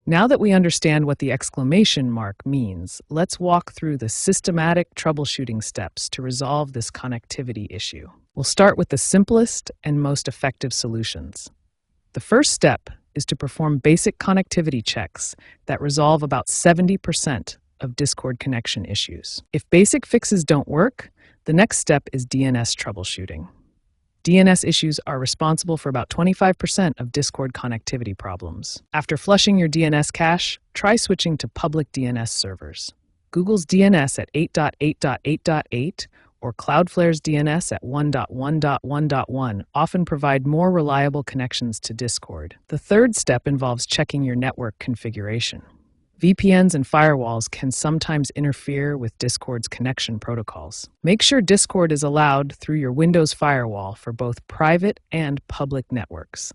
Now that we understand what the exclamation mark means, let's walk through the systematic troubleshooting steps to resolve this connectivity issue. We'll start with the simplest and most effective solutions. The first step is to perform basic connectivity checks that resolve about 70% of Discord connection issues. If basic fixes don't work, the next step is DNS troubleshooting. DNS issues are responsible for about 25% of Discord connectivity problems. After flushing your DNS cache, try switching to public DNS servers. Google's DNS at 8.8.8.8 or Cloudflare's DNS at 1.1.1.1 often provide more reliable connections to Discord. The third step involves checking your network configuration. VPNs and firewalls can sometimes interfere with Discord's connection protocols. Make sure Discord is allowed through your Windows firewall for both private and public networks.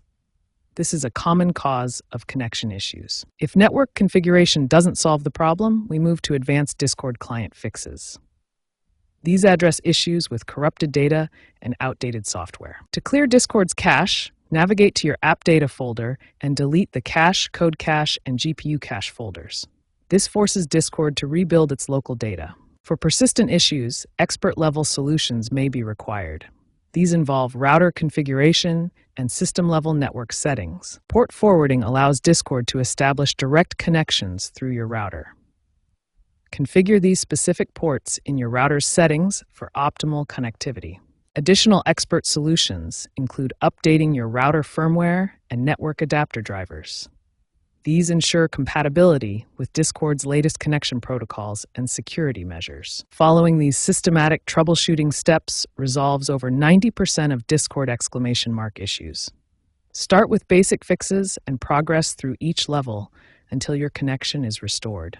This is a common cause of connection issues. If network configuration doesn't solve the problem, we move to advanced Discord client fixes. These address issues with corrupted data and outdated software. To clear Discord's cache, navigate to your App Data folder and delete the Cache, Code Cache, and GPU Cache folders. This forces Discord to rebuild its local data. For persistent issues, expert-level solutions may be required. These involve router configuration and system-level network settings. Port forwarding allows Discord to establish direct connections through your router. Configure these specific ports in your router's settings for optimal connectivity. Additional expert solutions include updating your router firmware and network adapter drivers. These ensure compatibility with Discord's latest connection protocols and security measures. Following these systematic troubleshooting steps resolves over 90% of Discord exclamation mark issues. Start with basic fixes and progress through each level until your connection is restored.